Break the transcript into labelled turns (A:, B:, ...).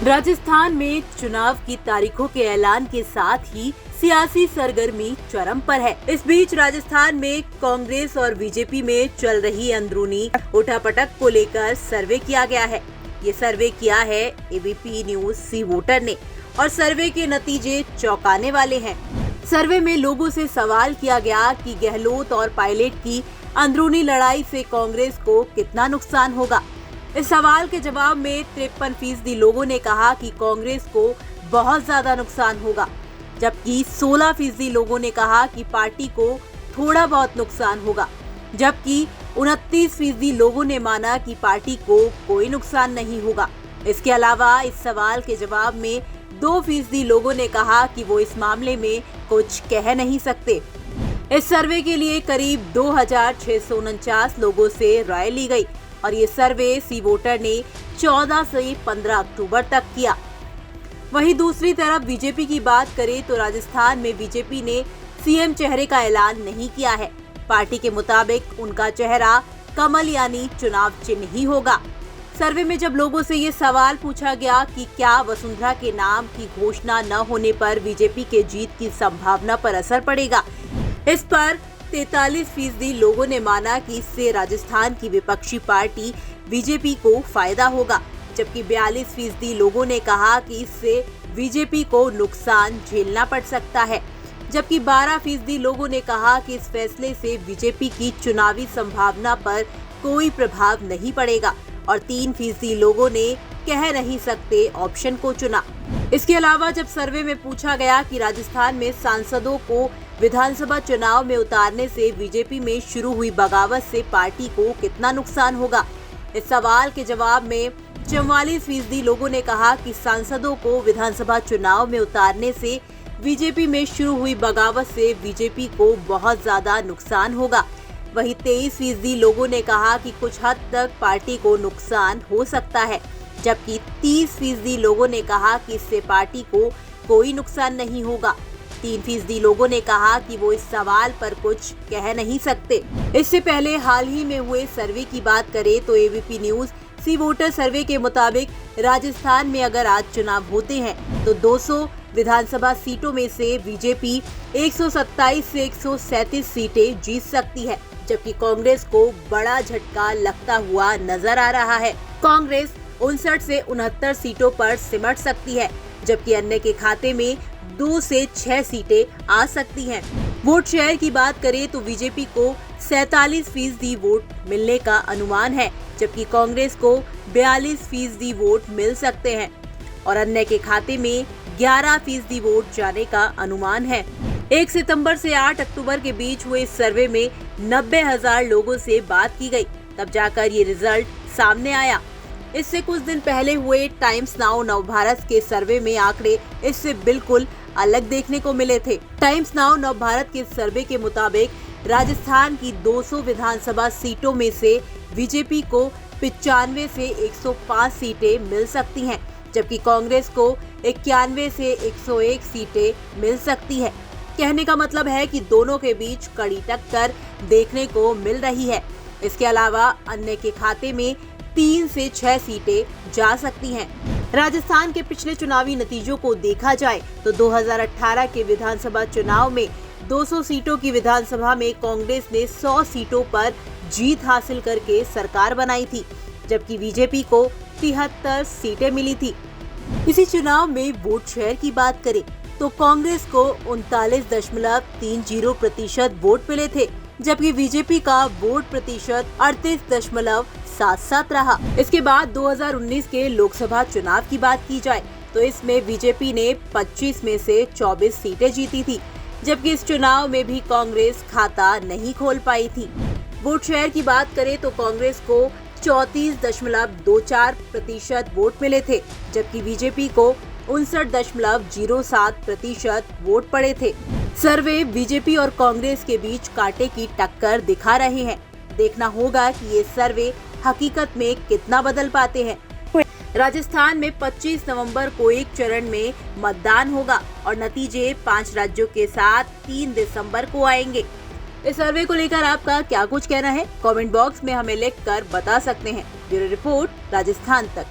A: राजस्थान में चुनाव की तारीखों के ऐलान के साथ ही सियासी सरगर्मी चरम पर है। इस बीच राजस्थान में कांग्रेस और बीजेपी में चल रही अंदरूनी उठापटक को लेकर सर्वे किया गया है। ये सर्वे किया है एबीपी न्यूज सी वोटर ने और सर्वे के नतीजे चौंकाने वाले हैं। सर्वे में लोगों से सवाल किया गया कि गहलोत और पायलट की अंदरूनी लड़ाई से कांग्रेस को कितना नुकसान होगा। इस सवाल के जवाब में 53% लोगों ने कहा कि कांग्रेस को बहुत ज्यादा नुकसान होगा, जबकि 16% लोगों ने कहा कि पार्टी को थोड़ा बहुत नुकसान होगा, जबकि 29% लोगों ने माना कि पार्टी को कोई नुकसान नहीं होगा। इसके अलावा इस सवाल के जवाब में 2% लोगों ने कहा कि वो इस मामले में कुछ कह नहीं सकते। इस सर्वे के लिए करीब 2649 लोगों से राय ली गई और ये सर्वे सी वोटर ने 14 से 15 अक्टूबर तक किया। वहीं दूसरी तरफ बीजेपी की बात करें तो राजस्थान में बीजेपी ने सीएम चेहरे का ऐलान नहीं किया है। पार्टी के मुताबिक उनका चेहरा कमल यानी चुनाव चिन्ह ही होगा। सर्वे में जब लोगों से ये सवाल पूछा गया कि क्या वसुंधरा के नाम की घोषणा न होने पर बीजेपी के जीत की संभावना पर असर पड़ेगा, इस पर 43% लोगों ने माना कि इससे राजस्थान की विपक्षी पार्टी बीजेपी को फायदा होगा, जबकि 42% लोगों ने कहा कि इससे बीजेपी को नुकसान झेलना पड़ सकता है, जबकि 12% लोगों ने कहा कि इस फैसले से बीजेपी की चुनावी संभावना पर कोई प्रभाव नहीं पड़ेगा और 3% लोगों ने कह नहीं सकते ऑप्शन को चुना। इसके अलावा जब सर्वे में पूछा गया कि राजस्थान में सांसदों को विधानसभा चुनाव में उतारने से बीजेपी में शुरू हुई बगावत से पार्टी को कितना नुकसान होगा, इस सवाल के जवाब में 44% लोगों ने कहा कि सांसदों को विधानसभा चुनाव में उतारने से बीजेपी में शुरू हुई बगावत से बीजेपी को बहुत ज्यादा नुकसान होगा। वहीं 23% लोगों ने कहा कि कुछ हद तक पार्टी को नुकसान हो सकता है, जबकि 30% लोगों ने कहा कि इससे पार्टी को कोई नुकसान नहीं होगा। 3% लोगों ने कहा कि वो इस सवाल पर कुछ कह नहीं सकते। इससे पहले हाल ही में हुए सर्वे की बात करें तो एबीपी न्यूज सी वोटर सर्वे के मुताबिक राजस्थान में अगर आज चुनाव होते हैं तो 200 विधानसभा सीटों में से बीजेपी 127 से 137 सीटें जीत सकती है, जबकि कांग्रेस को बड़ा झटका लगता हुआ नजर आ रहा है। कांग्रेस 59 से 69 सीटों पर सिमट सकती है, जबकि अन्य के खाते में 2 से 6 सीटें आ सकती हैं। वोट शेयर की बात करें तो बीजेपी को 47% वोट मिलने का अनुमान है, जबकि कांग्रेस को 42% वोट मिल सकते हैं और अन्य के खाते में 11% वोट जाने का अनुमान है। 1 सितंबर से 8 अक्टूबर के बीच हुए इस सर्वे में 90,000 लोगों से बात की गई, तब जाकर ये रिजल्ट सामने आया। इससे कुछ दिन पहले हुए टाइम्स नाउ नवभारत के सर्वे में आंकड़े इससे बिल्कुल अलग देखने को मिले थे। टाइम्स नाउ नवभारत के सर्वे के मुताबिक राजस्थान की 200 विधानसभा सीटों में से बीजेपी को 95 से 105 सीटें मिल सकती हैं, जबकि कांग्रेस को 91 से 101 सीटें मिल सकती है। कहने का मतलब है कि दोनों के बीच कड़ी टक्कर देखने को मिल रही है। इसके अलावा अन्य के खाते में 3 से 6 सीटें जा सकती हैं। राजस्थान के पिछले चुनावी नतीजों को देखा जाए तो 2018 के विधानसभा चुनाव में 200 सीटों की विधानसभा में कांग्रेस ने 100 सीटों पर जीत हासिल करके सरकार बनाई थी, जबकि बीजेपी को 73 सीटें मिली थी। इसी चुनाव में वोट शेयर की बात करें तो कांग्रेस को 39.30% वोट मिले थे, जबकि बीजेपी का वोट प्रतिशत 38.77 रहा। इसके बाद 2019 के लोकसभा चुनाव की बात की जाए तो इसमें बीजेपी ने 25 में से 24 सीटें जीती थी, जबकि इस चुनाव में भी कांग्रेस खाता नहीं खोल पाई थी। वोट शेयर की बात करें तो कांग्रेस को 34.24% वोट मिले थे, जबकि बीजेपी को 59.07% वोट पड़े थे। सर्वे बीजेपी और कांग्रेस के बीच कांटे की टक्कर दिखा रहे हैं। देखना होगा कि ये सर्वे हकीकत में कितना बदल पाते हैं। राजस्थान में 25 नवंबर को एक चरण में मतदान होगा और नतीजे 5 राज्यों के साथ 3 दिसंबर को आएंगे। इस सर्वे को लेकर आपका क्या कुछ कहना है? कमेंट बॉक्स में हमें लिखकर बता सकते हैं। ब्यूरो रिपोर्ट, राजस्थान तक।